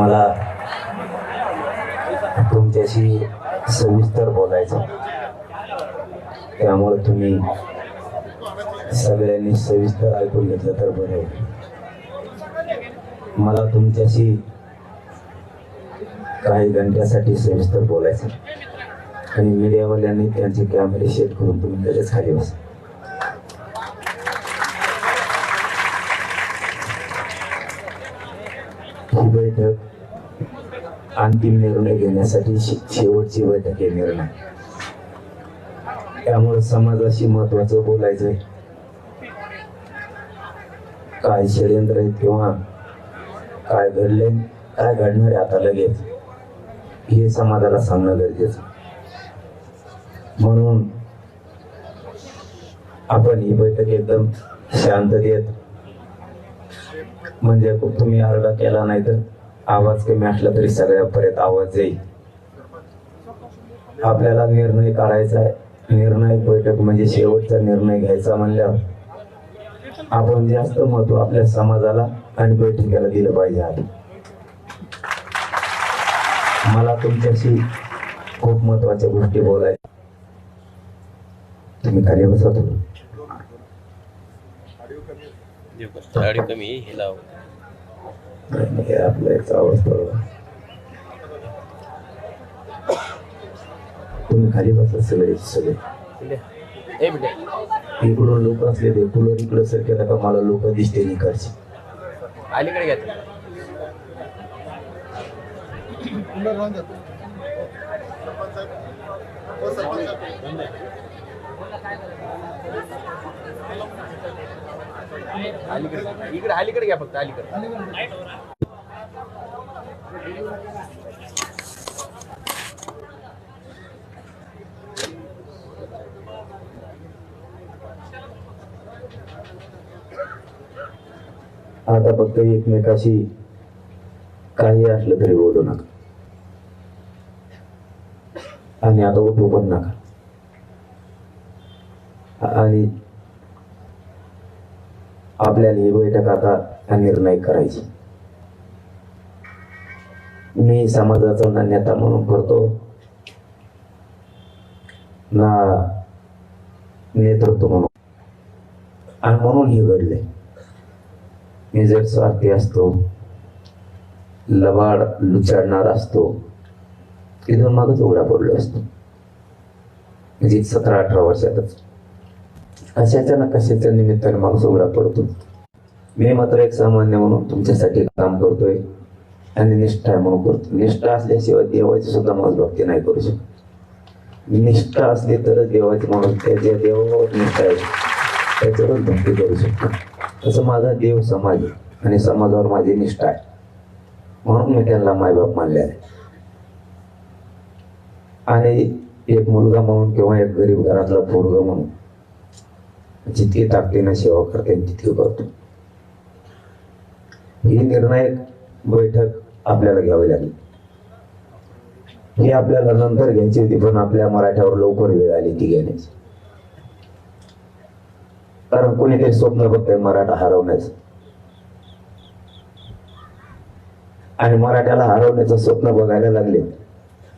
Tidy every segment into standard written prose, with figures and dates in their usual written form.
मला तुमच्याशी सविस्तर बोलायचं, त्यामुळे तुम्ही सगळ्यांनी सविस्तर ऐकून घेतलं तर बरं आहे. मला तुमच्याशी काही घंट्यासाठी सविस्तर बोलायचं आणि मीडियावाल्यांनी त्यांचे कॅमेरे सेट करून तुम्ही लगेच खाली बसा. ही बैठक अंतिम निर्णय घेण्यासाठी शेवटची बैठक आहे. निर्णय त्यामुळे समाजाशी महत्वाचं बोलायचंय. काय षडयंत्र आहेत किंवा काय घडले, काय घडणार आहे आता लगेच, हे समाजाला सांगणं गरजेचं. म्हणून आपण ही बैठक एकदम शांततेत, म्हणजे तुम्ही आरडा केला नाही तर आवाज कमी असला तरी सगळ्यापर्यंत आवाज जाईल. आपल्याला निर्णय काढायचा आहे. निर्णायक बैठक म्हणजे शेवटचा निर्णय घ्यायचा म्हणल्यावर आपण जास्त महत्व आपल्या समाजाला आणि बैठकीला दिलं पाहिजे. आधी मला तुमच्याशी खूप महत्वाच्या गोष्टी बोलायच्या. तुम्ही खाली बसा. आपला याचा आवाज बरोबर. तुम्ही खाली बसा सगळे सगळे. इकडून लोक असले ते कूलर इकडे सारखे का मला लोक दिसते निकडचे. अलीकडे घ्या. इकडे अलीकडे घ्या फक्त अलीकडे. आता फक्त एकमेकाशी काही असलं तरी बोलू नका आणि आता उठू पण नका. आणि आपल्याला ही बैठक आता निर्णय करायची. मी समाजाचा ना नेता म्हणून करतो ना नेतृत्व म्हणून, आणि म्हणून हे घडले. मी जर स्वार्थी असतो, लबाड लुचाडणार असतो, तिथून मागच उघडा पडलो असतो. म्हणजे 17-18 वर्षातच कशाच्या ना कशाच्या निमित्ताने माणूस उघडा पडतो. मी मात्र एक सामान्य म्हणून तुमच्यासाठी काम करतोय आणि निष्ठा आहे म्हणून करतो. निष्ठा असल्याशिवाय देवाची सुद्धा मोजभक्ती नाही करू शकत. निष्ठा असली तरच देवाची म्हणून त्याच्या देवावर निष्ठा आहे त्याच्यावरच भक्ती करू शकतो. तसं माझा देव समाज आहे आणि समाजावर माझी निष्ठा आहे, म्हणून मी त्यांना मायबाप मानले आहे. आणि एक मुलगा म्हणून किंवा एक गरीब घरातला पोरगा म्हणून जितकी ताकदीनं सेवा करते तितकी करतो. ही निर्णायक बैठक आपल्याला घ्यावी लागली. ही आपल्याला नंतर घ्यायची होती, पण आपल्या मराठ्यावर लवकर वेळ आली ती घेण्याची. कारण कोणीतरी स्वप्न बघतंय मराठा हरवण्याचं, आणि मराठ्याला हरवण्याचं स्वप्न बघायला लागले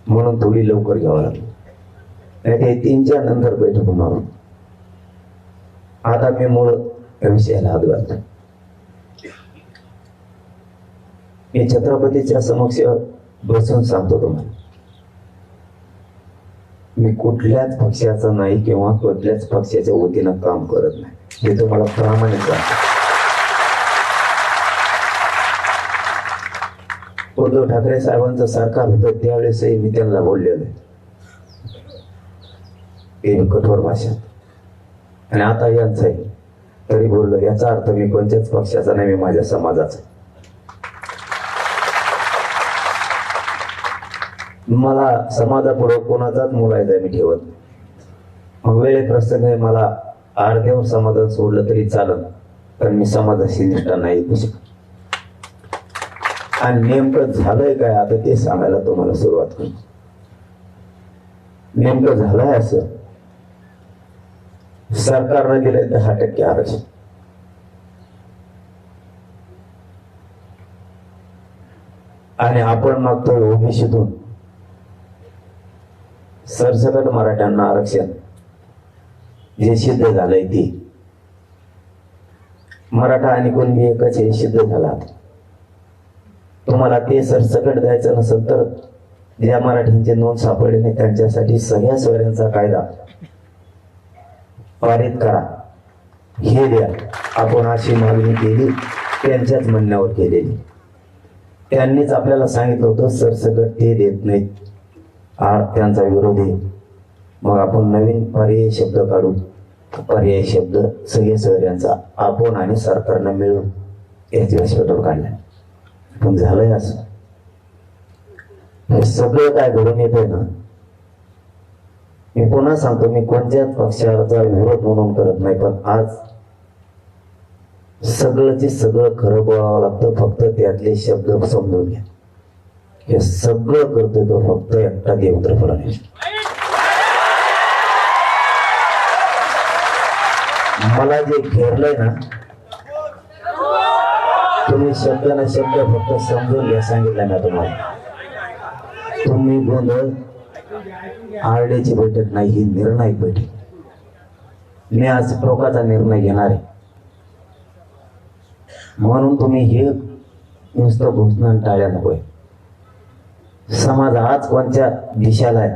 म्हणून थोडी लवकर घ्यावं लागली. नाही ते 3च्या नंतर बैठक होणार. आता मी मूळ विषयाला हात घालतो. मी छत्रपतीच्या समक्ष बसून सांगतो तुम्हाला, मी कुठल्याच पक्षाचा नाही किंवा कुठल्याच पक्षाच्या वतीनं काम करत नाही. हे तुम्हाला प्रामाणिक सांगतो. उद्धव ठाकरे साहेबांचं सरकार होतं त्यावेळेसही मी त्यांना बोललेलो आहे कठोर भाषेत, आणि आता यांचं आहे तरी बोललो. याचा अर्थ मी कोणत्याच पक्षाचा नाही, मी माझ्या समाजाचा. मला समाजापुढे कोणाचाच मुलायचा मी ठेवत. मग वेळे प्रसंग मला अर्ध्यावर समाधान सोडलं तरी चालत, पण मी समाजाशी निष्ठा नाही ऐकू शकत. आणि नेमकं झालंय काय आता ते सांगायला तुम्हाला सुरुवात करतो. नेमकं झालंय असं, सरकारने दिलंय 10% आरक्षण. आणि आपण मागतोय ओबीसीतून सरसकट मराठ्यांना आरक्षण जे सिद्ध झालंय ते मराठा आणि कुणबी एकच हे सिद्ध झाला. तुम्हाला ते सरसकट द्यायचं नसेल तर ज्या मराठ्यांचे नोंद सापडले नाही त्यांच्यासाठी सगळ्या सोयऱ्यांचा कायदा पारित करा, हे द्या. आपण अशी मागणी केली, त्यांच्याच म्हणण्यावर केलेली. त्यांनीच आपल्याला सांगितलं होतं सरसकट ते देत नाहीत, त्यांचा विरोध आहे. मग आपण नवीन पर्यायी शब्द काढू, पर्यायी शब्द सगळे सोयऱ्यांचा आपण आणि सरकारनं मिळून याची हॉस्पिटल काढलं. पण झालंय असं, हे सगळं काय घडून येतंय ना. मी पुन्हा सांगतो, मी कोणत्याच पक्षाचा विरोध म्हणून करत नाही, पण आज सगळंचे सगळं खरं बोलावं लागतं. फक्त त्यातले शब्द समजून घ्या. हे सगळं करतोय तो फक्त एकटा देवेंद्र फडणवीस. मला जे घेरलंय ना, तुम्ही शब्द ना शब्द फक्त समजून घ्या, सांगितलं ना तुम्हाला. तुम्ही गोंधळ आरडेची बैठक नाही, ही निर्णायक बैठक. मी आज टोकाचा निर्णय घेणार आहे. म्हणून तुम्ही हे नुसतं घोषणा टाळ्या नकोय. समाज आज कोणत्या दिशेला आहे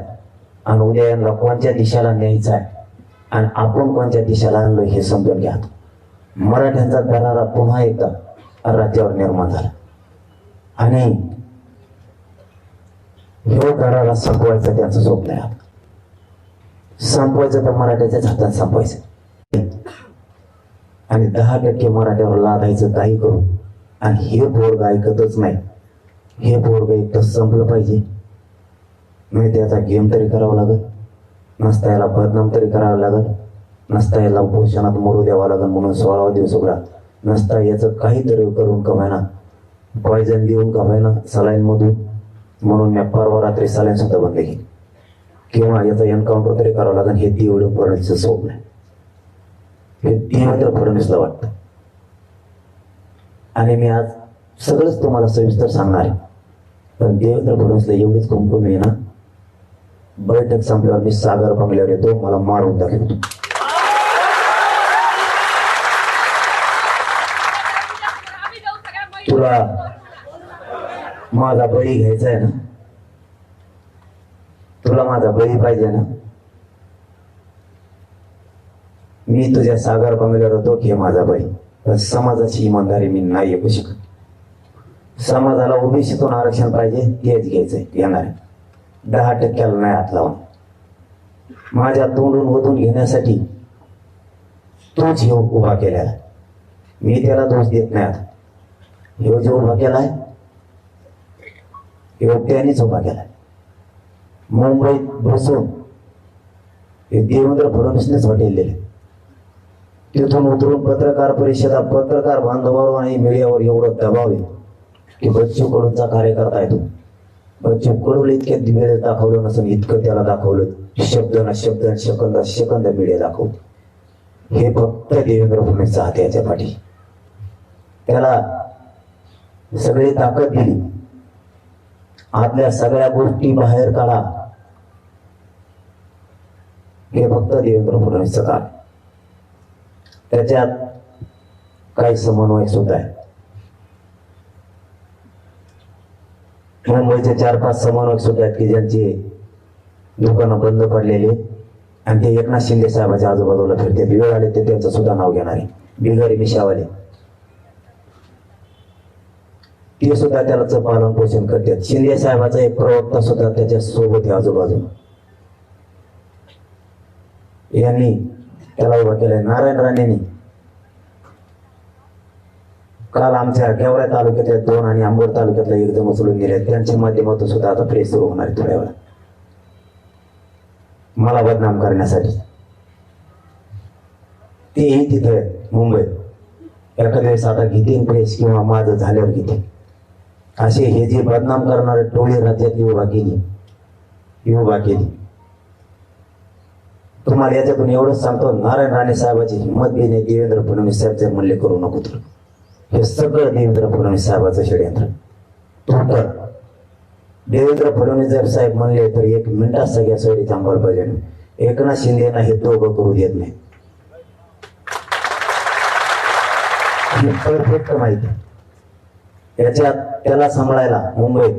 आणि उद्या यांना कोणत्या दिशेला न्यायचा आहे आणि आपण कोणत्या दिशेला आणलो हे समजून घ्या. मराठ्यांचा दरारा पुन्हा एकदा राज्यावर निर्माण झाला आणि हे दरारा संपवायचं त्यांचं स्वप्न आहे. संपवायचं तर मराठ्याच्याच हातात संपवायचं आणि 10% मराठ्यावर लादायचं काही करून. आणि हे पोरग ऐकतच नाही. हे पोरग एक तर संपलं पाहिजे, नाही त्याचा गेम तरी करावा लागत, नसता याला बदनाम तरी करावं लागत, नसता याला उपोषणात मरू द्यावा लागत म्हणून 16वा दिवस उघडा, नसता याचं काहीतरी करून कमायना, पॉयझन देऊन कमायना सलाईन मधून, म्हणून मी परवा रात्री सलाईन सुद्धा बंद केली. किंवा याचा एन्काउंटर तरी करावं लागेल. हे देवेंद्र फडणवीसचं स्वप्न आहे, हे देवेंद्र फडणवीसला वाटतं. आणि मी आज सगळंच तुम्हाला सविस्तर सांगणार आहे. पण देवेंद्र फडणवीसला एवढीच कुंकुम आहे ना, बैठक संपल्यावर मी सागर बंगल्यावर येतो, मला मारून दाखवतो. तुला माझा बळी घ्यायचा आहे ना, तुला माझा बळी पाहिजे ना, मी तुझ्या सागर बंगल्यावर होतो, घे माझा बळी. पण समाजाची इमानदारी मी नाही ऐकू शकत. समाजाला ओबीसीतून आरक्षण पाहिजे, तेच घ्यायचंय, येणार 10%ला नाही हात लावून. माझ्या तोंडून ओतून घेण्यासाठी तोच हे उभा केलेला, मी त्याला दोष देत नाही. आता हे जो उभा केलाय हे त्यानेच उभा केलाय. मुंबईत बसून हे देवेंद्र फडणवीसनेच हॉटेल दिले. तिथून उतरून पत्रकार परिषदा, पत्रकार बांधवावर आणि मीडियावर एवढं दबाव आहे की बच्चू कडूंचा कार्यकर्ता आहे तो. बच्चू कडूला इतक्या वेळेस दाखवलं नसून इतकं त्याला दाखवलं, शब्द ना शब्द, सेकंद सेकंद मीडिया दाखवतो. हे फक्त देवेंद्र फडणवीसचा हात याच्या पाठी. त्याला सगळी ताकद दिली, आपल्या सगळ्या गोष्टी बाहेर काढा, हे फक्त देवेंद्र फडणवीसचं काम. त्याच्यात काही समन्वय सुद्धा आहे. मुंबईचे 4-5 समन्वयक सुद्धा आहेत की ज्यांची दुकानं बंद पडलेली आणि ते एकनाथ शिंदे साहेबाच्या आजूबाजूला फिरतात. वेळ आले ते त्यांचं सुद्धा नाव घेणार आहे, बिगारी मिशावाले. ते सुद्धा त्याला पालन पोषण करतात. शिंदे साहेबाचा एक प्रवक्ता सुद्धा त्याच्या सोबत आहे आजूबाजूला. यांनी त्याला उभा केलाय. नारायण राणेंनी काल आमच्या गेवराई तालुक्यातल्या 2 आणि आंबोड तालुक्यातला एकदम उचलून दिले. त्यांच्या माध्यमातून सुद्धा आता प्रेस सुरू होणार आहे थोड्या वेळा, मला बदनाम करण्यासाठी. तेही तिथे मुंबईत एखाद्या वेळेस आता घेतील प्रेस किंवा माझं झाल्यावर घेतील. असे हे जे बदनाम करणारे टोळी राज्यातली उभा केली. तुम्हाला याच्यातून एवढंच सांगतो, नारायण राणे साहेबाची हिंमत घेणे देवेंद्र फडणवीस साहेब जर म्हणले करू नको तर हे सगळं देवेंद्र फडणवीस साहेबाचं षडयंत्र. देवेंद्र फडणवीस जर साहेब म्हणले तर 1 मिनिटात सगळ्या सोयी थांबवलं पाहिजे. एकनाथ शिंदेना हे दोघं करू देत नाही. परफेक्ट माहिती. याच्यात त्याला सांभाळायला मुंबईत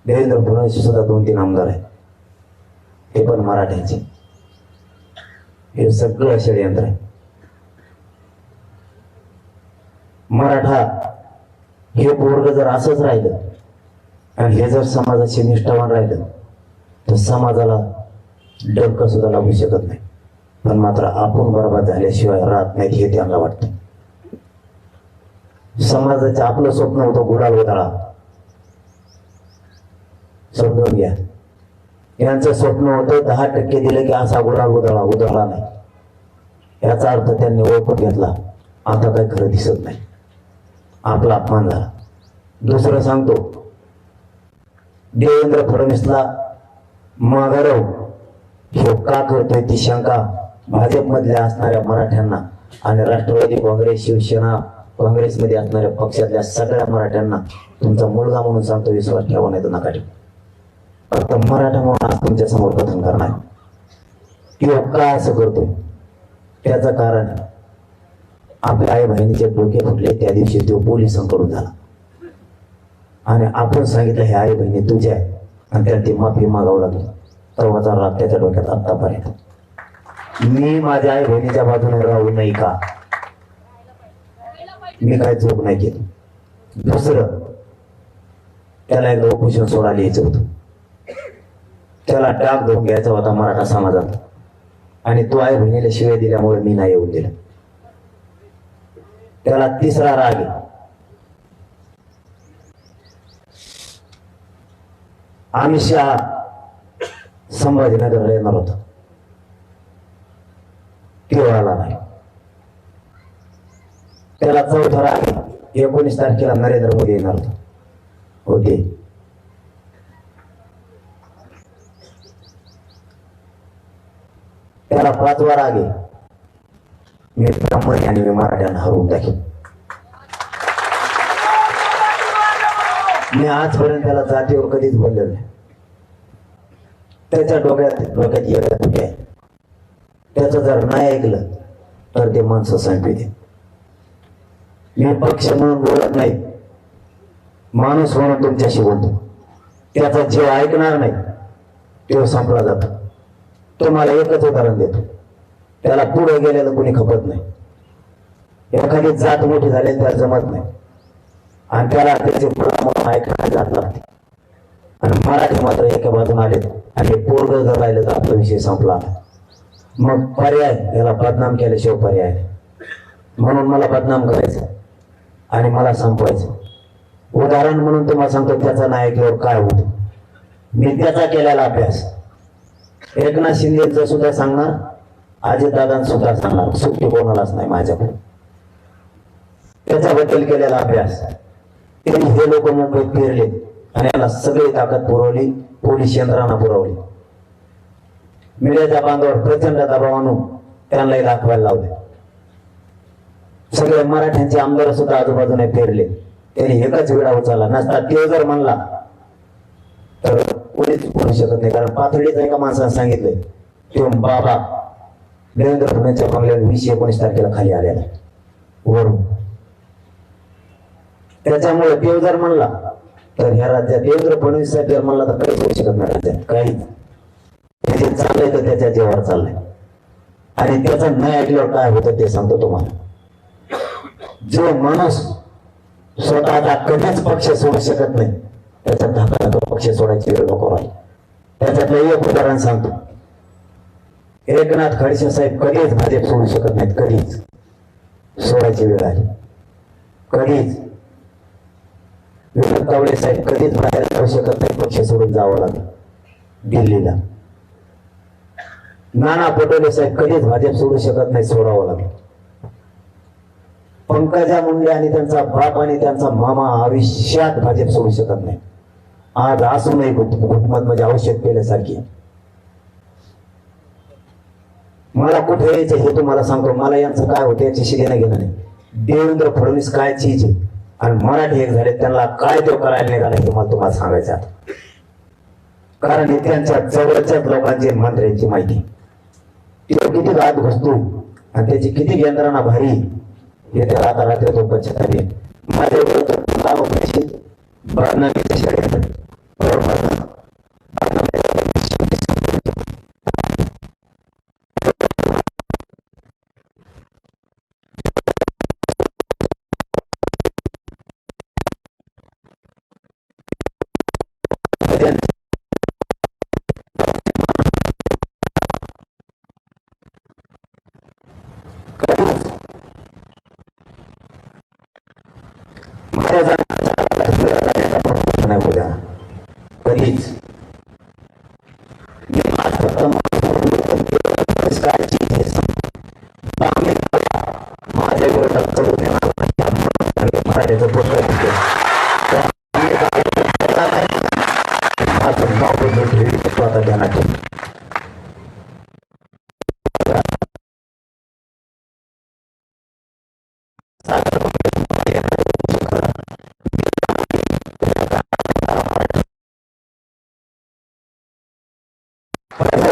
देवेंद्र फडणवीस सुद्धा 2-3 आमदार आहेत, ते पण मराठ्यांचे. हे सगळं षडयंत्र आहे. मराठा हे पोरग जर असंच राहिलं आणि हे जर समाजाचे निष्ठावान राहिलं तर समाजाला डंक सुद्धा लागू शकत नाही. पण मात्र आपण बरबाद झाल्याशिवाय राहत नाहीत हे त्यांना वाटतं. समाजाचं आपलं स्वप्न होतं गुलाल उधळा, समजून घ्या. यांचं स्वप्न होतं 10% दिलं की असा गुलाल उधळला नाही. याचा अर्थ त्यांनी ओळखून घेतला, आता काही खरं दिसत नाही, आपला अपमान झाला. दुसरं सांगतो, देवेंद्र फडणवीसला माघारव हे का करतोय ती शंका भाजपमधल्या असणाऱ्या मराठ्यांना आणि राष्ट्रवादी काँग्रेस, शिवसेना, काँग्रेसमध्ये असणाऱ्या पक्षातल्या सगळ्या मराठ्यांना तुमचा मुलगा म्हणून सांगतो, विश्वास ठेवा नाही तर नका ठेवू. फक्त मराठा म्हणून आज तुमच्या समोर कथन करणार. किंवा का असं करतोय त्याचं कारण आपल्या आई बहिणीचे डोके फुटले त्या दिवशी तो पोलिसांकडून झाला आणि आपण सांगितलं हे आई बहिणी तुझ्या आहे आणि त्याला ती माफी मागावं लागली. तेव्हाचा राग त्याच्या डोक्यात आत्तापर्यंत. मी माझ्या आई बहिणीच्या बाजूने राहू नाही का? मी काय चूक नाही केली. दुसरं, त्याला एकदा उपोषण सोडायला यायचं होतं, त्याला डाग धरून घ्यायचा होता मराठा समाजात आणि तो आई बहिणीला शिवाय दिल्यामुळे मी नाही येऊन दिलं. त्याला तिसरा राग आहे. अमित शहा संभाजीनगरला येणार होता, तो आला नाही. त्याला चौथा राग आहे. 19 तारखेला नरेंद्र मोदी येणार होते. त्याला 5वा राग आहे. मी ब्राह्मण आणि मी मराठ्यांना हरवून टाकेन. मी आजपर्यंत त्याला जातीवर कधीच बोललेलो नाही. त्याच्या डोक्यात येत आहे. त्याचं जर नाही ऐकलं तर ते माणसं संपते. मी पक्ष म्हणून बोलत नाही, माणूस म्हणून तुमच्याशी बोलतो. त्याचा जीव ऐकणार नाही तो संपला जातो. तुम्हाला एकच उदाहरण देतो, त्याला पुढे गेलेलं कोणी खपत नाही. एखादी जात मोठी झालेली त्याला जमत नाही आणि त्याला त्याचे पुढे ऐकण्याची जात लागते. आणि मराठी मात्र एका बाजून आले आणि पोरग जर राहिलं तर आपला विषय संपला. मग पर्याय, याला बदनाम केल्याशिवाय पर्याय नाही. म्हणून मला बदनाम करायचं आणि मला संपवायचं. उदाहरण म्हणून तुम्हाला सांगतो, त्याचा नायकीवर काय होतं. मी त्याचा केलेला अभ्यास एकनाथ शिंदेचं सुद्धा सांगणार, अजितदादांचं सुद्धा सांगणार, सुट्टी कोणालाच नाही माझ्याकडे. त्याच्याबद्दल केलेला अभ्यास. त्यांनी हे लोक मुंबईत फिरले आणि याला सगळी ताकद पुरवली, पोलीस यंत्रणा पुरवली. मीडियाच्या बांधावर प्रचंड दबाव आणून त्यांनाही दाखवायला लावले. सगळे मराठ्यांचे आमदार सुद्धा आजूबाजूने फिरले. त्यांनी एकच वेळा उचलला नसता ते जर म्हणला तर कोणीच बोलू शकत नाही. कारण पाथर्डीच एका माणसाने सांगितलंय, तो बाबा देवेंद्र फडणवीसच्या बंगल्यावर 20-19 तारखेला खाली आलेला वरून. त्याच्यामुळे देव जर म्हणला तर ह्या राज्यात देवेंद्र फडणवीस साहेब जर म्हणला तर काहीच होऊ शकत नाही. राज्यात काही त्याचे चाललंय तर त्याच्या जीवावर चाललंय आणि त्याचं नाही ऐकल्यावर काय होतं ते सांगतो तुम्हाला. जो माणूस स्वतःचा कधीच पक्ष सोडू शकत नाही त्याच्या धाकाला तो पक्ष सोडायची वेळ नको राहील. त्याच्यातलं एक उदाहरण सांगतो. एकनाथ खडसे साहेब कधीच भाजप सोडू शकत नाहीत, कधीच. सोडायची वेळ आली कधीच. विनोद तावडे साहेब कधीच बाहेर जाऊ शकत नाही, पक्ष सोडून जावं लागलं दिल्लीला. नाना पटोले साहेब कधीच भाजप सोडू शकत नाही, सोडावं लागलं. पंकजा मुंडे आणि त्यांचा बाप आणि त्यांचा मामा आयुष्यात भाजप सोडू शकत नाही. आज असूनही हुकूमत म्हणजे औषध केल्यासारखी. मला कुठे यायचं हे तुम्हाला सांगतो. मला यांचं काय होतं याच्याशी देणं घेणं नाही. देवेंद्र फडणवीस काय चीज आहे आणि मराठी एक झाले त्यांना काय तो करायला निघाला हे मला तुम्हाला सांगायचं आता. कारण हे त्यांच्या जवळच्याच लोकांची आणि मंत्र्यांची माहिती. तो किती गात घुसतो आणि त्याची किती यंत्रणा भारी हे त्याला आता रात्री तो पश्चाताप येईल. नाही बोला कधीच. माझ्या विरोधात मराठीचं पुस्तक आता ध्यानात ठेव.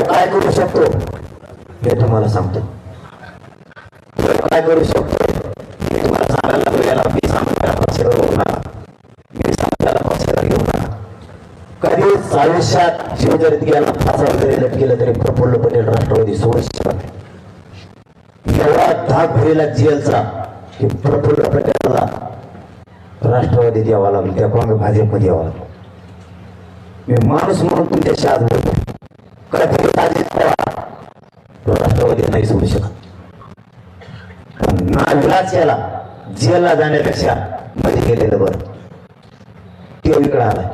काय करू शकतो हे तुम्हाला सांगतो. काय करू शकतो हे तुम्हाला सांगायला लागलेला मी सांगताना पक्षाला घेऊ नका. मी सांगताना पक्षाला घेऊ नका. कधीच आयुष्यात शिवजरीत गेला फासावर जरी लटकेलं तरी प्रफुल्ल पटेल राष्ट्रवादी सोडू शकत. एवढा धाक भरेला जेलचा की प्रफुल्ल पटेलला राष्ट्रवादीत यावं लागलं, त्या काँग्रेस भाजपमध्ये यावं लागलं. मी माणूस म्हणून तुमच्याशी आज बोलतो. राष्ट्रवादी नाही सोडू शकत. नाविलाज केला जेलला जाण्यापेक्षा मध्ये गेलेलं बरं. तो इकडे आलाय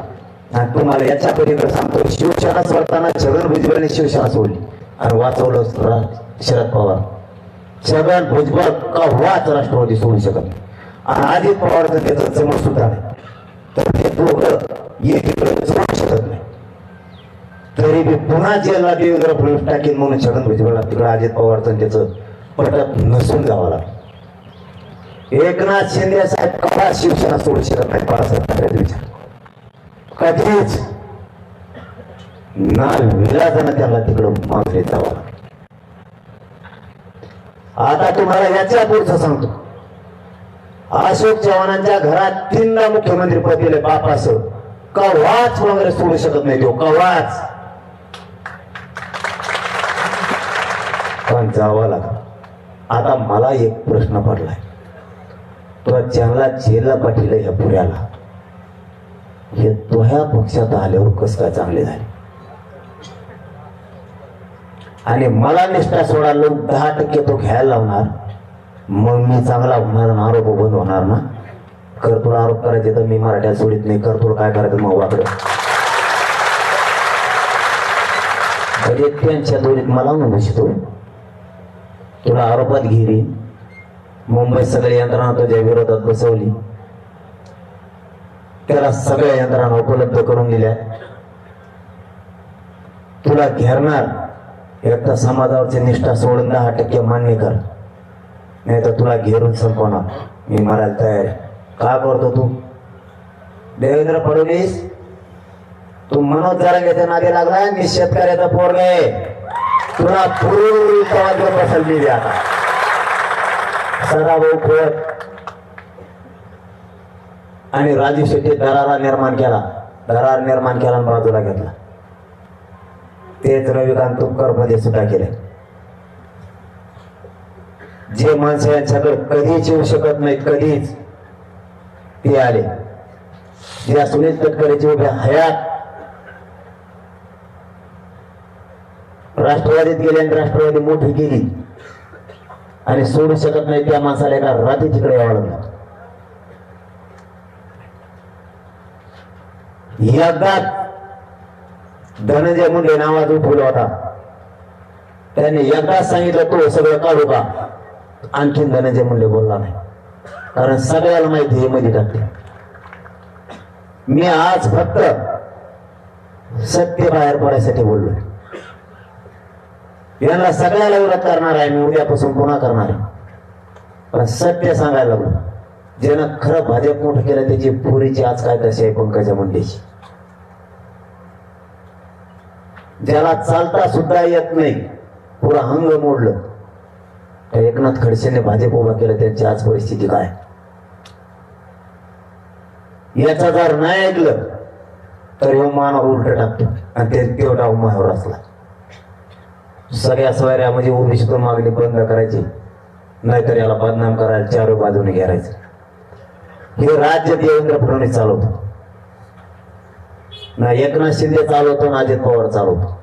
आणि तुम्हाला याच्या पलीकडे सांगतो, शिवसेना सोडताना छगन भुजबळने शिवसेना सोडली आणि वाचवलं शरद पवार. छगन भुजबळ कव्हाच राष्ट्रवादी सोडू शकत आणि अजित पवारचं त्याचं जमत सुद्धा नाही. तर ते दोघं एकीकडे सोडू शकत नाही. तरी बी पुन्हा जेलला देवेंद्र फडणवीस टाकीन म्हणून छगन भुजबळला तिकडे अजित पवारचं त्याचं पटत नसून जावं लागलं. एकनाथ शिंदे साहेब कवा शिवसेना सोडू शकत नाही. बाळासाहेब ठाकरेचा विचार कधीच ना विलाजानं त्याला तिकडं मागणी जावं लागलं. आता तुम्हाला याच्या पुढचं सांगतो. अशोक चव्हाणांच्या घरात 3दा मुख्यमंत्री पद दिले बापासह. कवाच काँग्रेस सोडू शकत नाही. तो कवाच पण जावं लागलं. आता मला एक प्रश्न पडलाय, तो ज्यांना जेलला पाठीला ह्या पुऱ्याला हे तो ह्या पक्षात आल्यावर कसं काय चांगले झाले आणि मला निष्ठा सोडायला 10% तो घ्यायला लावणार, मग मी चांगला होणार ना, आरोप बंद होणार ना. कर तुला आरोप करायचे तर मी मराठ्याला सोडित नाही. कर तुला काय करायचं मग वाकडं. त्यांच्या दोरीत मला बसतो. तुला आरोपात घेरी मुंबईत सगळी यंत्रणा तुझ्या विरोधात बसवली. त्याला सगळ्या यंत्रणा उपलब्ध करून दिल्या. तुला घेरणार एकदा समाजावरची निष्ठा सोडून 10% मान्य कर, नाही तर तुला घेरून संपवणार. मी मारायला तयार आहे. का करतो तू देवेंद्र फडणवीस? तू मनोज जरांगेच्या नादी लागला. मी शेतकऱ्याचा पोरगा आहे. तुला पूर्वी बसल मी आता सदाभाऊ खोत आणि राजू शेट्टी दरारा निर्माण केला. दरार निर्माण केला आणि बाजूला घेतला. तेच रविकांत तुपकर मध्ये सुद्धा केले. जे माणसं यांच्याकडे कधीच येऊ शकत नाहीत, कधीच ते आले. ज्या सुनील तटकरेची उभ्या हयात राष्ट्रवादीत गेले आणि राष्ट्रवादी मोठी गेली आणि सोडू शकत नाही त्या माणसाला एका रात्री तिकडे यावं लागलं. एकदा धनंजय मुंडे नावाचा उठवला होता. त्यांनी एकदाच सांगितलं तो सगळं काढू का. आणखीन धनंजय मुंडे बोलला नाही, कारण सगळ्याला माहिती हे मध्ये टाकते. मी आज फक्त सत्य बाहेर पडायसाठी बोललो. यांना सगळ्याला विरोध करणार आहे मी, उद्यापासून पुन्हा करणार आहे. पण सत्य सांगायला लागलो. ज्यानं खरं भाजप मोठं केलं त्याची पुरीची आज काय दशा आहे पंकजा मुंडेची. ज्याला चालता सुद्धा येत नाही, पुरा अंग मोडलं, तर एकनाथ खडसेने भाजप उभा केलं. त्यांची आज परिस्थिती काय? याचा जर नाही ऐकलं तर ह्यो मानावर उलट टाकतो आणि ते तो डाव मायावर असला. सगळ्या सोयऱ्या म्हणजे ओबीसीतून मागणी बंद करायची, नाहीतर याला बदनाम करायला चार बाजूने घेरायचं. हे राज्य देवेंद्र फडणवीस चालवतो ना, एकनाथ शिंदे चालवतो ना अजित पवार चालवतो.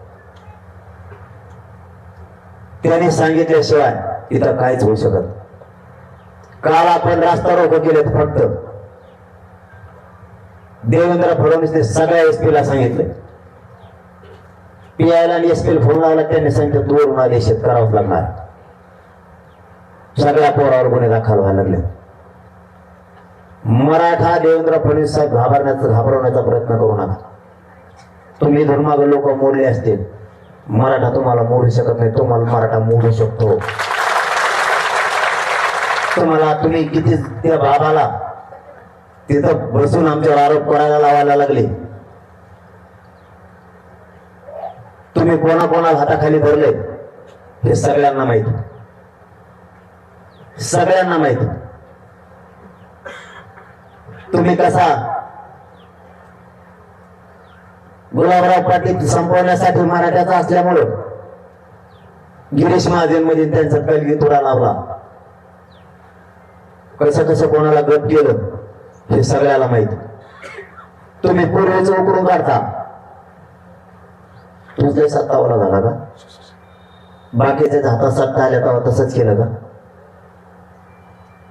त्यांनी सांगितल्याशिवाय इथं काहीच होऊ शकत. काल आपण रास्ता रोको केलेत, फक्त देवेंद्र फडणवीसने सगळ्या एसपीला सांगितलं, पीआयला आणि एसपीला फोन लावला. त्यांनी सांगितलं दूरून आदेश करावंच लागणार. सगळ्या पोरावर गुन्हे दाखल व्हायला लागले. मराठा देवेंद्र फडणवीस साहेब घाबरवण्याचा प्रयत्न करू नका. तुम्ही धर्माग लोक मोडले असतील, मराठा तुम्हाला मोडू शकत नाही. तुम्हाला मराठा मोडू शकतो. तुम्ही किती त्या बाबाला तिथं बसून आमच्यावर आरोप करायला लावायला लागले. तुम्ही कोणाकोणाला हाताखाली धरले हे सगळ्यांना माहिती, सगळ्यांना माहिती. तुम्ही कसा गुलाबराव पाटील संपवण्यासाठी मराठ्याचा असल्यामुळं गिरीश महाजनमध्ये त्यांचा कलगी तुरा लावला, कसं कसं कोणाला गप केलं हे सगळ्याला माहिती. तुम्ही पूर्वीच उकरून काढता. तुझे सत्तावला झाला का? बाकीच्या हातात सत्ता आल्या तेव्हा तसंच केलं का?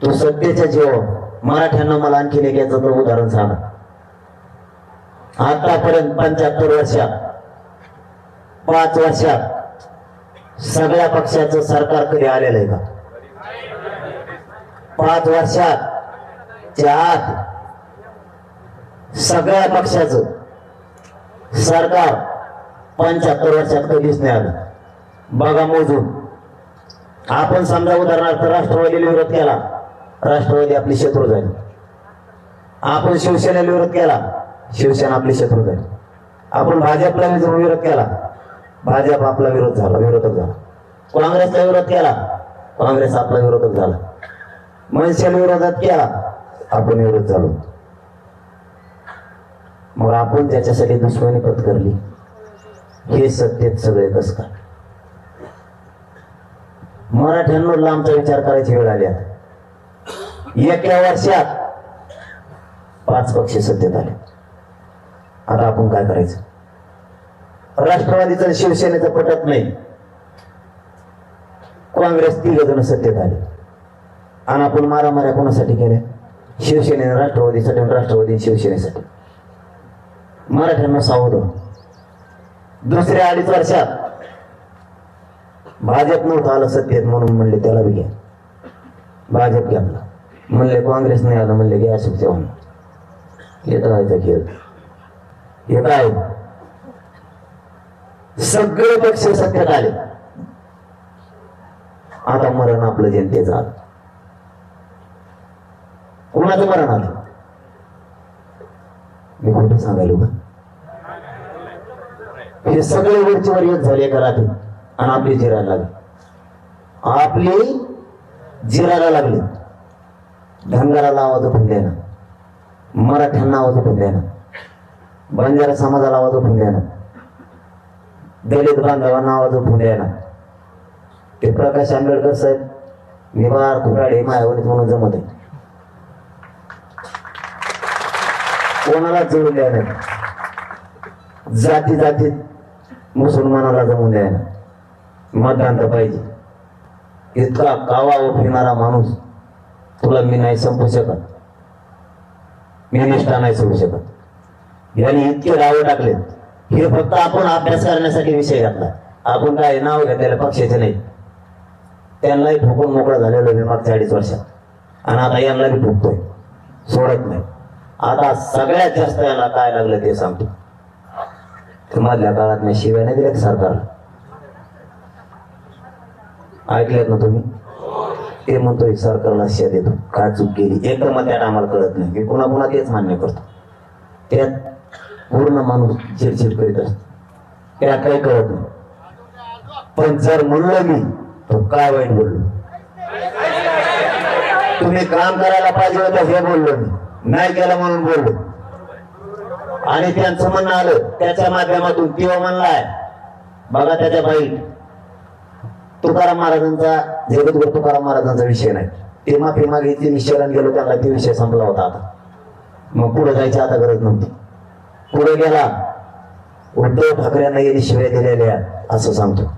तू सत्तेच्या जीव मराठ्यांना मला आणखीन एक याचं तर उदाहरण सांगा. आतापर्यंत 75 वर्षात 5 वर्षात सगळ्या पक्षाचं सरकार कधी आलेलं आहे का? 5 वर्षात आत सगळ्या पक्षाचं सरकार 75 वर्षात कधीच नाही आलं. बघा मोजून. आपण समजा उदाहरणार्थ राष्ट्रवादीला विरोध केला, राष्ट्रवादी आपली शत्रू झाली. आपण शिवसेनेला विरोध केला, शिवसेना आपली शत्रू झाली. आपण भाजपला विरोध केला, भाजप आपला विरोधक झाला. काँग्रेसला विरोध केला, काँग्रेस आपला विरोधक झाला. मनसेला विरोधात केला, आपण विरोध झालो. मग आपण त्याच्यासाठी दुश्मनी पत्करली. हे सत्तेत सगळे कस काय? मराठ्यांवर लांबचा विचार करायची वेळ आली. एका वर्षात 5 पक्ष सत्तेत आले. आता आपण काय करायचं? राष्ट्रवादीचं शिवसेनेचं पटत नाही, काँग्रेस 3 जण सत्तेत आले आणि आपण मारामाऱ्या कोणासाठी केल्या? शिवसेनेने राष्ट्रवादीसाठी आणि राष्ट्रवादी शिवसेनेसाठी. मराठ्यांना सावध. दुसऱ्या 2.5 वर्षात भाजप नव्हतं आलं सत्तेत म्हणून म्हणले त्याला बी घ्या. भाजप घेतला. म्हणले काँग्रेस नाही आलं, म्हणले घ्या अशोक चव्हाण. येत व्हायचा खेळ. येत आहे. सगळे पक्ष सत्तेत आले. आता मरण आपलं जनतेचं आलं. कोणाचं मरण आलं? मी खोटं सांगायलो का? हे सगळे वरची वर येत झाले एका रात्री आणि आपली जिरायला लागली. आपली जिरायला लागली. धनगराला आवाज उठून द्याना, मराठ्यांना आवाज उठून द्याना, बंजारा समाजाला आवाज उठून द्याना, दलित बांधवांना आवाज उठून द्याना. ते प्रकाश आंबेडकर साहेब निवार खुराडे मायावणीत म्हणून जमत आहे. कोणाला जमून द्या नाही. जाती जातीत मुसलमानाला जमून द्या ना. मतदान तर पाहिजे. इतका कावा फिरणारा माणूस तुला मी नाही संपू शकत, मी निष्ठा नाही सोडू शकत. यांनी इतके राव टाकले. हे फक्त आपण अभ्यास करण्यासाठी विषय घातला. आपण काय नाव घेतलेलं पक्षाचे नाही. त्यांनाही ठोकून मोकळा झालेलो मी मागच्या 2.5 वर्षात आणि आता यांना बी ठोकतोय, सोडत नाही. आता सगळ्यात जास्त याला काय लागलं ते सांगतो. मधल्या काळात मी शिव्या नाही दिल्या सरकारला. ऐकलेत ना तुम्ही? ते म्हणतोय सरकारला शिव्या देतो, काय चूक केली. एक तर मग त्यात आम्हाला कळत नाही. मी पुन्हा तेच मान्य करतो. त्यात पूर्ण माणूस चिडचिड करीत असतो. त्याला काही कळत नाही. पण जर म्हणलं मी तर काय वाईट बोललो. तुम्ही काम करायला पाहिजे होतं हे बोललो मी, नाही केलं म्हणून बोललो. आणि त्यांचं म्हणणं आलं त्याच्या माध्यमातून किंवा म्हणलाय बघा त्याच्या बाईट तुकाराम महाराजांचा जगद्गुरु तुकाराम महाराजांचा विषय नाही. ते माफी मागितली निश्चरण गेलो त्यांना ते विषय संपला होता. आता मग पुढे जायची आता गरज नव्हती. पुढे गेला उद्धव ठाकरेंना यांनी शिव्या दिलेल्या असं सांगतो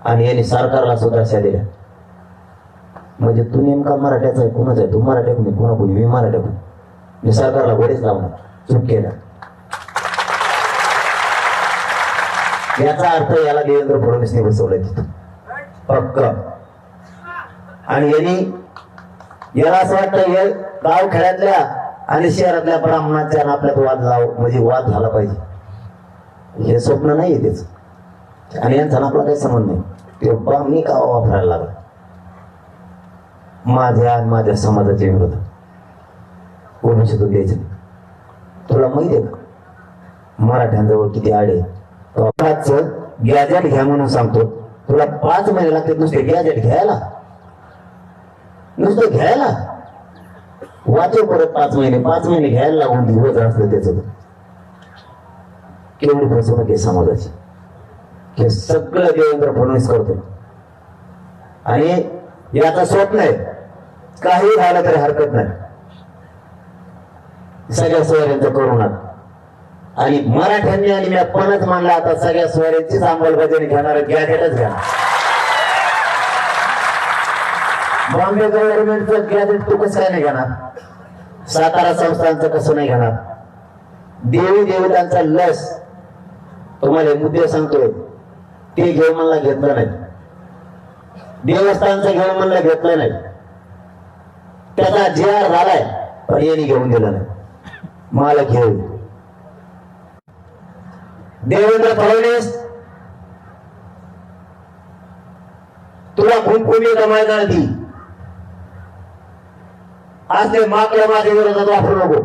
आणि यांनी सरकारला सुद्धा शिव्या दिल्या. म्हणजे तू नेमका मराठ्याचा आहे कोणाचा आहे? तू मराठ्या कोणी कोणा कोणी मी मराठ्या कोणी मी सरकारला गोडीच लावणार चूक केला. याचा अर्थ याला देवेंद्र फडणवीसने बसवलाय तिथं पक्क. आणि याला असं वाटतं हे गाव खेड्यातल्या आणि शहरातल्या ब्राह्मणाच्या आपल्यात वाद झाला पाहिजे. हे स्वप्न नाहीये त्याच. आणि यांचा आपला काही संबंध नाही. ते ब्राह्मणी का वापरायला लागला माझ्या आणि माझ्या समाजाच्या विरोधात ओबीसीतून द्यायचं. तुला माहिती आहे का मराठ्यांजवळ किती आडे गॅजेट घ्या म्हणून सांगतो. तुला 5 महिने लागतात नुसते गॅजेट घ्यायला, नुसतं घ्यायला वाचव परत 5 महिने घ्यायला लागून दिवस असलं त्याचं. केवढी फसवणूक आहे समाजाची. हे सगळं देवेंद्र फडणवीस करतो आणि याचा स्वप्न आहे काही झालं तरी हरकत नाही सगळ्या सोयऱ्यांचं करोनात. आणि मराठ्यांनी आणि मी आपणच मानला आता सगळ्या सोयऱ्यांचीच अंमलबजावणी घेणार गॅजेटच घ्या. बॉम्बे गव्हर्नमेंटचं गॅजेट तू कसं काय नाही घेणार? सातारा संस्थांचं कसं नाही घेणार? देवी देवतांचा लस तुम्हाला मुद्दे सांगतोय ते घेऊन मला घेतलं नाही. देवस्थानचं घेऊन मला घेतलं नाही. त्याचा JR झालाय पण यांनी घेऊन दिलं नाही. मला घेऊ देवेंद्र फडणवीस तुला कुणकुणी जमायला ती आज ते माकडं माझ्या विरोधात वापरू नको.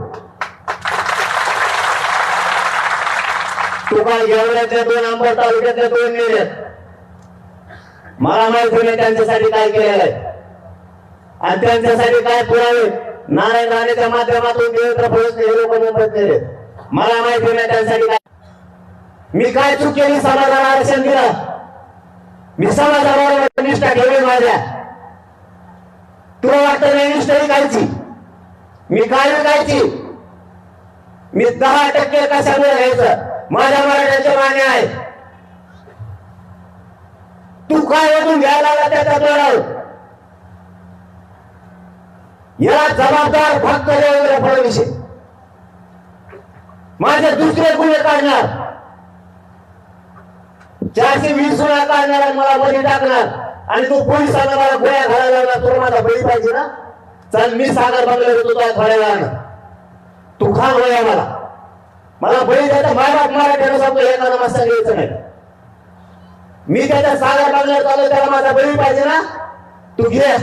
तू काय गेवड्यातल्या 2 अंबर तालुक्यातल्या 2 नेल्यात मला माहिती नाही त्यांच्यासाठी काय केलेलं आहे आणि त्यांच्यासाठी काय पुरावे नारायण राणेच्या माध्यमातून देवेंद्र फडणवीस हे लोक मुंबईत नेले. मला माहिती नाही त्यांच्यासाठी काय मी काय चूक केली. समाजाला आरक्षण दिलं मी समाजाबरोबर निष्ठा ठेवली माझ्या. तुला वाटतं नाही निष्ठा कायची मी काय कायची मी 10% कशामुळे घ्यायचं माझ्या मराठ्याचे मान्य आहे. तू काय वाटून घ्यायला लागला त्याचा तोडाव याला जबाबदार फक्त देवेंद्र फडणवीस. माझे दुसरे गुन्हे काढणार 420 वेळा काढणार आणि मला बळी टाकणार आणि तू पोलिसांना मला गोळ्या घालायला लागला. तुला माझा बळी पाहिजे ना? चल मी सागर बंगल्यावर येतो तुला थोड्या वेळानं तू खा गोळ्या मला बळी द्यायचा. बाप मराठ्यानं सांगतो एका नमस्कार घ्यायचं नाही. मी त्याच्या सागर बंगल्यावर चालू त्याला माझा बळी पाहिजे ना? तू घे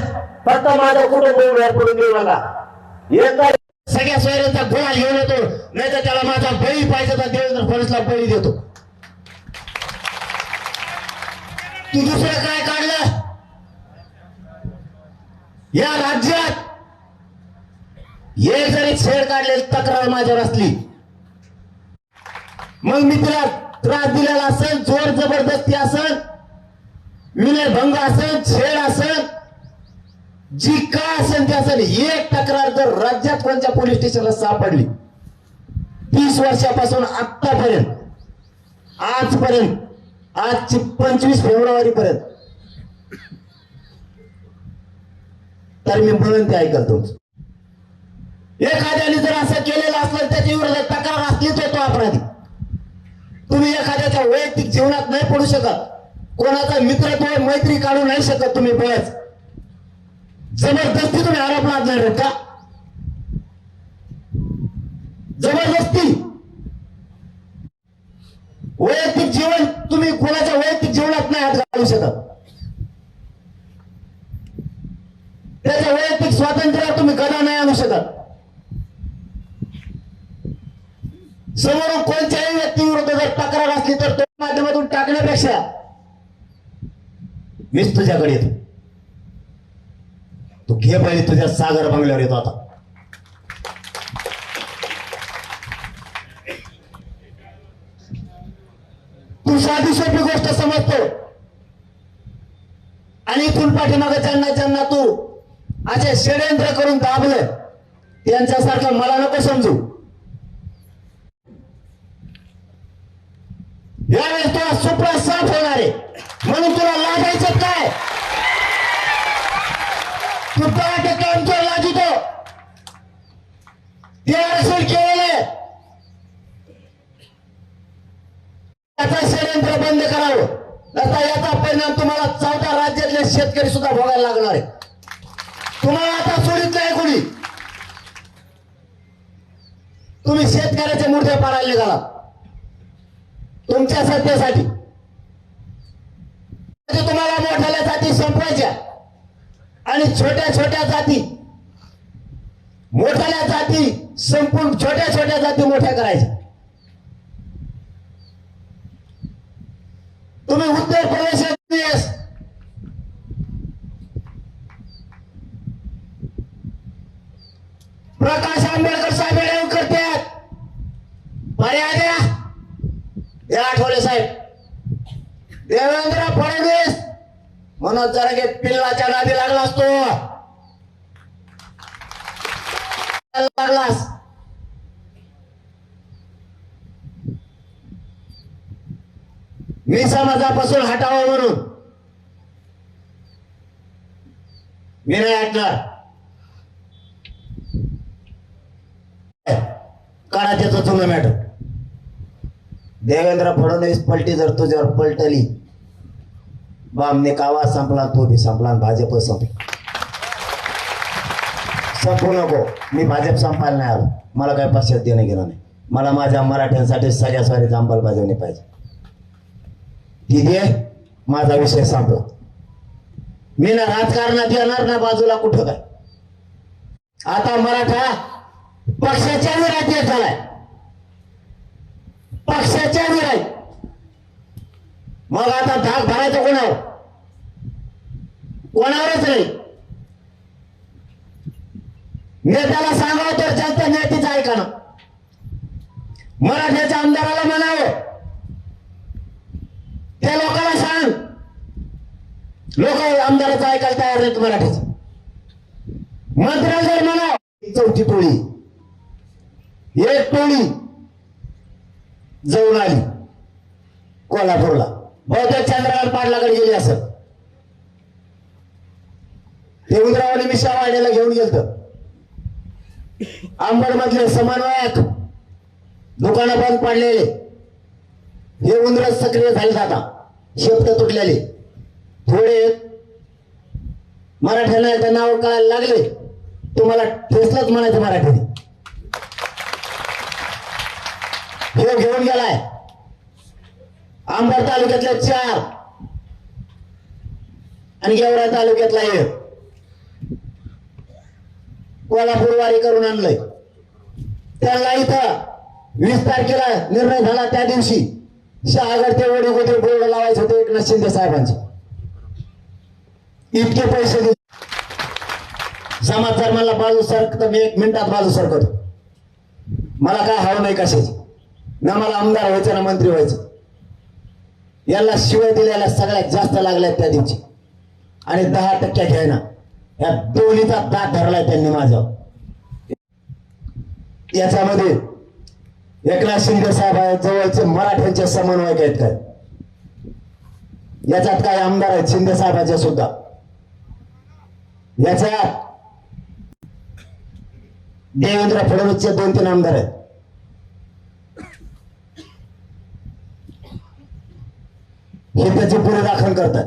फक्त माझं कुटुंब पडून देऊ नका. एकदा सगळ्या सोयऱ्यांचा गोळा घेऊन येतो नाही तर त्याला माझा बळी पाहिजे तर देवेंद्र फडणवीसला बळी देतो. तू दुसरं काय काढलं या राज्यात? एक जरी छेड काढलेली तक्रार माझ्यावर असली मग मी तुला त्रास दिलेला असेल, जोर जबरदस्ती असेल, विनयभंग असेल, छेड असेल, जी काय असेल ते असेल, एक तक्रार जर राज्यात कोणत्या पोलीस स्टेशनला सापडली 30 वर्षापासून आतापर्यंत आजपर्यंत आजची 25 फेब्रुवारी पर्यंत तर मी म्हणून ते ऐकतो. एखाद्याने जर असं केलेलं असलं त्याच्या विरोधात तक्रार असलीच होतो अपराधी. तुम्ही एखाद्याच्या वैयक्तिक जीवनात नाही पडू शकत. कोणाचा मित्रत्व मैत्री काढू नाही शकत. तुम्ही बळच जबरदस्ती तुम्ही आरोप लादणार का? जबरदस्ती वैयक्तिक जीवन तुम्ही कोणाच्या वैयक्तिक जीवनात नाही हात घालू शकत. त्याच्या वैयक्तिक स्वातंत्र्यावर तुम्ही गदा नाही आणू शकत. समोरून कोणत्याही व्यक्तीविरुद्ध जर तक्रार असली तर माध्यमातून टाकण्यापेक्षा मीच तुझ्याकडे येतो. तू घे पहिले तुझ्या सागर बंगल्यावर येतो आता. तू साधी सोपी गोष्ट समजतो आणि इथून पाठीमागे ज्यांना तू असे षडयंत्र करून दाबलं त्यांच्यासारखं मला नको समजू. यावेळेस तुला सुप्रा साफ होणार आहे म्हणून तुला लाजायचं काय? तू 10% आमच्यावर लाजितो. ते असेल केलेलं त्याचा षडयंत्र बंद करावं. आता याचा परिणाम तुम्हाला 14 राज्यातले शेतकरी सुद्धा भोगायला लागणार आहे. तुम्हाला आता सोडित नाही कोणी. तुम्ही शेतकऱ्याचे मूर्त्या पाडायला निघाला तुमच्या सत्तेसाठी. तुम्हाला मोठ्या जाती संपवायच्या आणि छोट्या छोट्या जाती मोठ्या जाती संपून छोट्या छोट्या जाती मोठ्या करायच्या. तुम्ही उत्तर प्रदेशात प्रकाश आंबेडकर साहेब येऊन करतात. मर्यादा हे आठवले साहेब. देवेंद्र फडणवीस मनोज जरांगे पिल्लाच्या नादी लागला असतो. लागलास मी समाजापासून हटावं म्हणून मी नाही हटणार. काढा त्याचं जुनं मॅटर. देवेंद्र फडणवीस पलटी जर तुझ्यावर पलटली बामने कावा संपला तो बी संपला भाजप संपला. संपू नको. मी भाजप संपायला नाही आलो. मला काही पक्षात देणं घेणं नाही. मला माझ्या मराठ्यांसाठी सगळ्या स्वारीची अंमलबजावणी पाहिजे. ती दे. माझा विषय संपला. मी ना राजकारणात येणार ना बाजूला कुठं काय. आता मराठा पक्षाच्या विरोधात झालाय. पक्षाच्या विरोधात. मग आता धाक भरायचं कोणावर? कोणावरच नाही. नेत्याला सांगावं तर चालतं नेत्याचं ऐका ना. मराठ्याच्या आमदाराला म्हणावं त्या लोकांना सांग. लोक आमदाराचं ऐकायला तयार नाहीत मराठ्याचं. मंत्र्याला जर म्हणावं. चौथी टोळी एक टोळी जाऊन आली कोल्हापूरला. बहुतेक चंद्रकांत पाटलाकडे गेली असं. ते उंदरावाने मिशा वाड्याला घेऊन गेलत. आंबड मधले समन्वयक दुकानं बंद पाडलेले हे उंदर सक्रिय झाले. आता शेपट तुटलेले थोडे मराठ्यांना एकदा नाव कळायला लागले. तुम्हाला ठेसलंच म्हणायचं मराठीने. हे घेऊन गेलाय आंबड तालुक्यातले 4 आणि गेवरा तालुक्यातला 1. कोल्हापूर वारी करून आणलंय. त्याला इथं 20 तारखेला निर्णय झाला. त्या दिवशी शहागड ते वडीगोटे बोर्ड लावायचे होते एकनाथ शिंदे साहेबांचे. इतके पैसे दिले. समाज धर्माला बाजू सरकत मी 1 मिनिटात बाजू सरकतो. मला काय हवं नाही कशाची. ना मला आमदार व्हायचं ना मंत्री व्हायचं. याला शिवाय दिलेल्या सगळ्यात जास्त लागल्यात त्या दिवशी आणि 10% घ्यायना. या दोन्हीचा दात धरलाय त्यांनी माझ्यावर. याच्यामध्ये एकनाथ शिंदे साहेब जवळचे मराठ्यांचे समन्वयक आहेत काय. याच्यात काय आमदार आहेत शिंदे साहेबांचे सुद्धा. याच्यात देवेंद्र फडणवीसचे 2-3 आमदार आहेत. हे त्याची पुढे दाखल करतात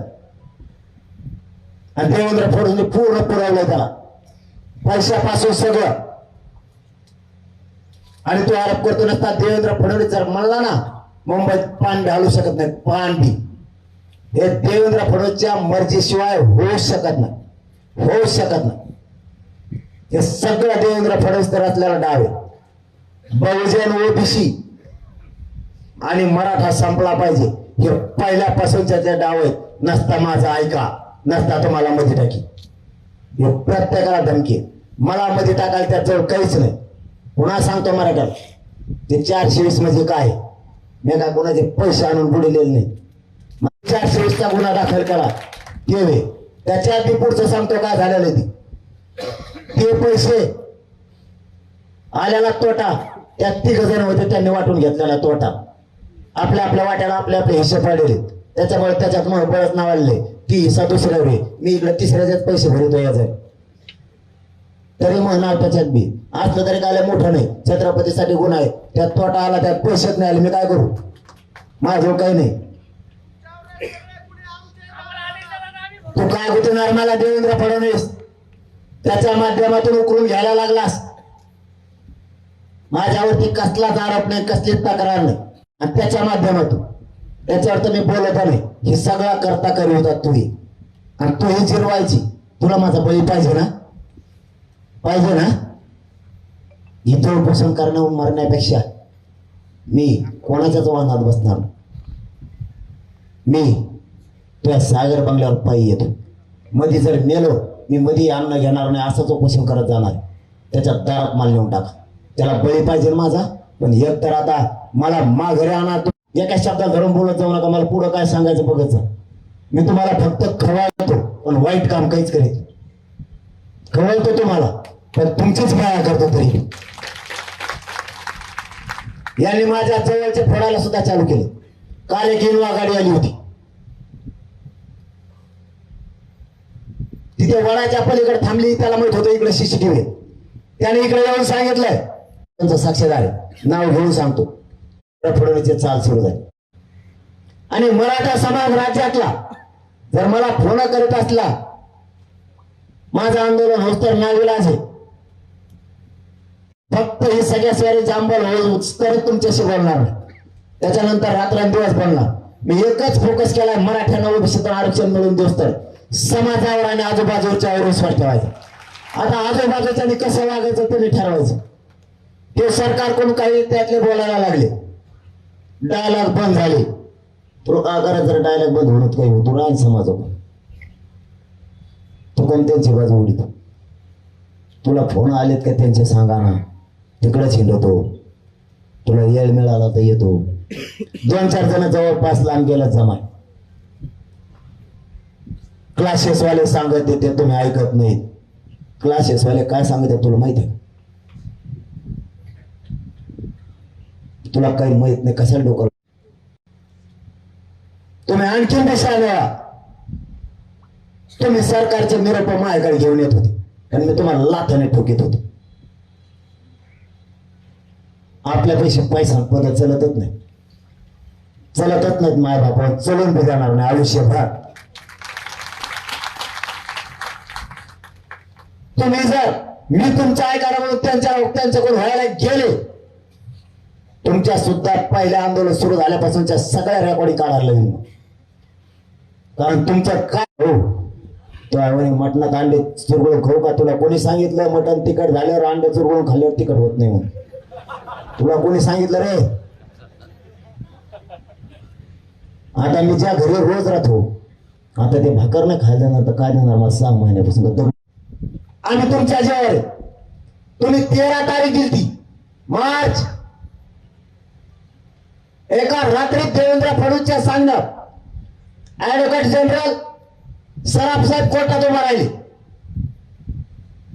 आणि देवेंद्र फडणवीस पूर्ण पुरवलंय त्याला पैशापासून सगळं. आणि तो आरोप करतो नसता. देवेंद्र फडणवीस जर म्हणला ना मुंबईत पान बी हलू शकत नाही. पान बी हे देवेंद्र फडणवीसच्या मर्जीशिवाय होऊ शकत नाही. होऊ शकत नाही. हे सगळं देवेंद्र फडणवीस तर असलेला डाव आहे. बहुजन ओबीसी आणि मराठा संपला पाहिजे हे पहिल्यापासूनच्या त्या डाव आहेत. नसता माझा ऐका, नसता तुम्हाला मध्ये टाकी. हे प्रत्येकाला धमकी आहे. मला मध्ये टाकायला त्याच्यावर काहीच नाही. पुन्हा सांगतो मराठ्याला, ते 420 म्हणजे काय, मी काय कोणाचे पैसे आणून बुडलेले नाही. 420चा गुन्हा दाखल करा ते. त्याच्या आधी पुढचं सांगतो काय झालेलं ते पैसे आल्याला तोटा त्यात 3 जण होते, त्यांनी वाटून घेतलेला तोटा. आपल्या आपल्या वाट्याला आपले आपले हिस्से पाडलेले, त्याच्यामुळे त्याच्यात मग बळच नाव आलेले ती हिस्सा दुसऱ्या रे, मी इकडे तिसऱ्याच्याच पैसे भरतो याचा. तरी मग नाव त्याच्यात बी असलं तरी काय मोठं नाही. छत्रपतीसाठी गुन्हा आहे, त्यात तोटा आला, त्यात पैसेच नाही आले, मी काय करू, माझं काही नाही. तू काय गुतवणार मला देवेंद्र फडणवीस, त्याच्या माध्यमातून उकरून घ्यायला लागलास. माझ्यावरती कसलाच आरोप नाही, कसलीच तक्रार नाही, आणि त्याच्या माध्यमातून त्याच्यावर तर मी बोलत नाही. हे सगळा करता करी होता तुम्ही, आणि तू ही जिरवायची. तुला माझा बळी पाहिजे ना, पाहिजे ना. इथं उपोषण करणं मरण्यापेक्षा मी कोणाच्याच वाहनात बसणार. मी तुझ्या सागर बंगल्यावर पायी येतो. मध्ये जर मेलो मी मध्ये अन्न घेणार नाही, असंच उपोषण करत जाणार. त्याच्या दारात माल नेऊन टाका. त्याला बळी पाहिजे माझा. पण एक तर आता मला माघारी आणा. एका शब्दात धरून बोलत जाऊ नका. मला पुढं काय सांगायचं बघत जा. मी तुम्हाला फक्त खवळतो, पण वाईट काम काहीच करीत. खवळतो तुम्हाला, पण तुमचीच माया करतो. तरी यांनी माझ्या जवळचे फोडायला सुद्धा चालू केले. काल एक इनोवा गाडी आली होती, तिथे वडाच्या पलीकडे थांबली. त्याला माहित होतं इकडे CCTV. त्याने इकडे येऊन सांगितलंय, त्यांचा साक्षीदार आहे, नाव घेऊन सांगतो. फडणवीसची चाल सुरू झाली. आणि मराठा समाज राज्यातला जर मला फोन करीत असला, माझं आंदोलन होत तर नाविलाज आहे. फक्त ही सगळ्या स्वारी जांभळ होऊच तर तुमच्याशी बोलणार नाही. त्याच्यानंतर रात्रंदिवस बोलणार. मी एकच फोकस केलाय, मराठ्यांना ओबीसीतून आरक्षण मिळून देऊस तर समाजावर आणि आजूबाजूच्या विश्वास ठेवायचा. आता आजूबाजूच्यानी कसं वागायचं ते ठरवायचं. ते सरकारकडून काही त्यातले बोलायला लागले, डायलॉग बंद झाले. तो का करत जर डायलॉग बंद होत काही होतो राहील समाजाकडून. तू कोण त्यांची बाजू उडीत. तुला फोन आलेत का त्यांचे सांगा ना, तिकडेच हिंडतो. तुला वेळ मिळाला तर येतो. 2-4 जण जवळपास लांब गेला जमाय. क्लासेसवाले सांगत येते, तुम्ही ऐकत नाहीत. क्लासेसवाले काय सांगत तुला माहिती आहे? तुला काही माहित नाही, कशाला डोकं. तुम्ही आणखीन दिसायला तुम्ही सरकारचे निरोप माझ्याकडे घेऊन येत होते, आणि मी तुम्हाला लाथाने ठोकीत होतो. आपल्यापेक्षा पैसा पद चलतच नाही, चलतच नाहीत. माय बापा चलून बी जाणार नाही आयुष्यभर. तुम्ही जर मी तुमच्या ऐकायला म्हणून त्यांच्याकडून व्हायला गेले, तुमच्या सुद्धा पहिल्या आंदोलन सुरू झाल्यापासूनच्या सगळ्या रेकॉर्डिंग काढायला लागेल. कारण तुमचं काय हो, तो मटणात अंडे चुरगळून खाऊ का? तुला कोणी सांगितलं मटण तिखट झाल्यावर अंडे चुरगळून खाल्ल्यावर तिखट होत नाही म्हणून? तुला कोणी सांगितलं रे? आता मी ज्या घरी रोज राहतो, आता ते भाकर नाही खायला देणार तर काय देणार मला 6 महिन्यापासून. आणि तुमच्या जेव्हा तुम्ही 13 तारीख दिली ती मार्च, एका रात्रीत देवेंद्र फडणवीसच्या सांगण्यात ऍडव्होकेट जनरल सराफ साहेब कोर्टात उभा राहिले,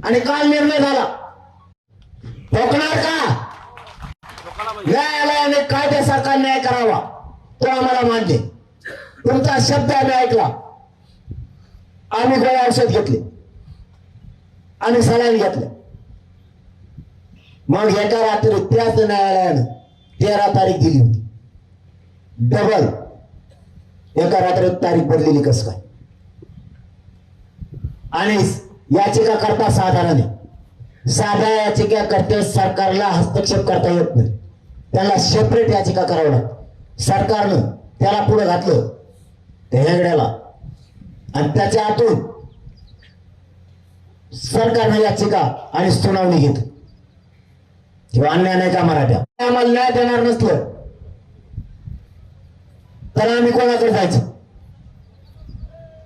आणि काल निर्णय झाला. ठोकणार का? न्यायालयाने कायद्यासारखा न्याय करावा, तो आम्हाला मान्य. तुमचा शब्द आम्ही ऐकला. आम्ही गोळ्या औषध घेतले आणि सलाईन घेतलं. मग एका रात्री त्याच न्यायालयानं 13 तारीख दिली होती. डबल एका रात्रीत तारीख बदलेली कस काय? आणि याचिका करता साधारण साध्या याचिका करते सरकारला हस्तक्षेप करता येत नाही, त्याला सेपरेट याचिका करावं लागतं. सरकारनं त्याला पुढे घातलं त्या हेगड्याला, आणि त्याच्या आतून सरकारनं याचिका आणि सुनावणी घेतली. किंवा अन्याय नाही का मराठ्या? आम्हाला न्याय देणार नसलं तर आम्ही कोणाकडे जायचं?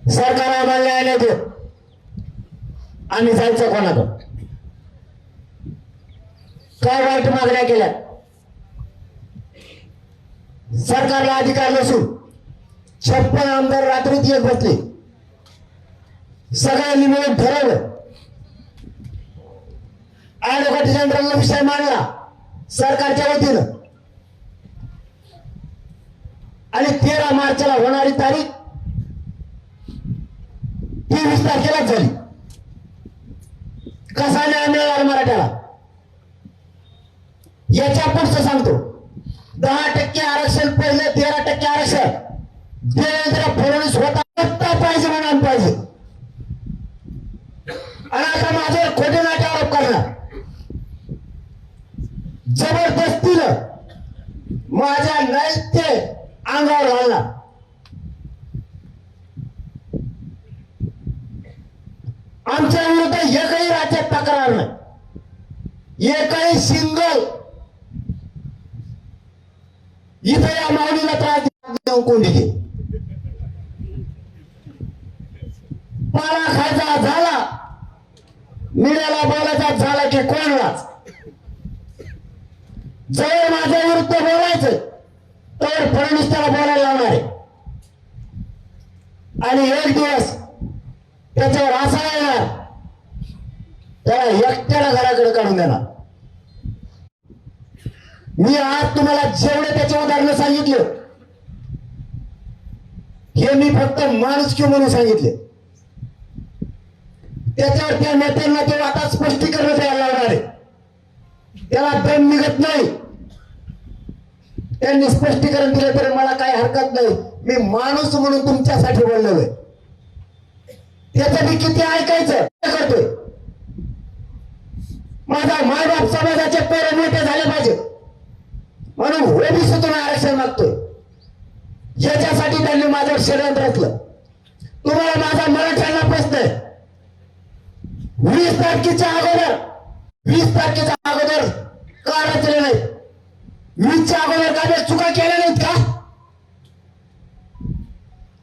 सरकार आम्हाला न्याय नाही देत, आम्ही जायचं कोणाकडे? काय वाईट मागण्या केल्या? सरकारला अधिकार नसून 56 आमदार रात्रीत एक बसले, सगळ्यांनी मिळून ठरवलं, ऍडव्होकेट जनरलला विषय मांडला सरकारच्या वतीनं, आणि 13 मार्चला होणारी तारीख 23 तारखेलाच झाली. कसा न्याय मिळणार मराठ्याला? याच्या पुढचं सांगतो. 10% आरक्षण पहिले 13% आरक्षण देवेंद्र फडणवीस होता पाहिजे म्हणून पाहिजे, आणि आता माझ्यावर खोटे नाटे आरोप करणार, जबरदस्तीनं माझ्या नैत्य अंगावर घालणार. आमच्या विरुद्ध एकही राज्यात तक्रार नाही, एकही सिंगल इथं या माऊलीला त्रास देऊन कोणी घे. पाला खायचा झाला, मीडियाला बोलायचा झाला की कोणलाच जवळ माझ्या विरुद्ध बोलायचं तर फडणवीस त्याला बोलायला लावणार आहे, आणि एक दिवस त्याच्यावर असा येणार त्याला एकट्याला घराकडे काढून देणार. मी आज तुम्हाला जेवढे त्याचे उदाहरण सांगितले हे मी फक्त माणुसकी म्हणून सांगितले, त्याच्यावर त्या नेत्यांना ते आता स्पष्टीकरण द्यायला लावणार आहे. त्याला दम निघत नाही, त्यांनी स्पष्टीकरण दिलं तरी मला काही हरकत नाही. मी माणूस म्हणून तुमच्यासाठी बोललेलो आहे, त्याचं मी किती ऐकायचं करतोय. माझा मायबाप समाजाचे पेरे मोठे झाले पाहिजे म्हणून ओबीसीतून आरक्षण मागतोय. याच्यासाठी त्यांनी माझ्यावर षडयंत्र रचलं. तुम्हाला माझा मराठ्यांना प्रश्न आहे, 20 तारखेच्या अगोदर का रचले नाही? 20च्या अगोदर काय चुका केल्या नाहीत का?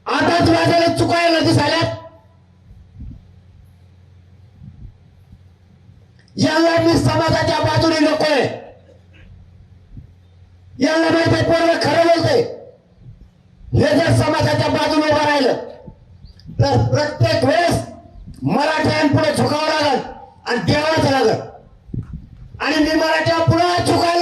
आताच माझ्याला चुकायला दिसाल्यात. याला मी समाजाच्या बाजूने नकोय, याला माहिती पोरं खरं बोलतंय. हे जर समाजाच्या बाजूने उभं राहिलं तर प्रत्येक वेळेस मराठ्यांपुढे झुकावं लागल आणि देवाचं लागल, आणि मी मराठ्या पुढे झुकाय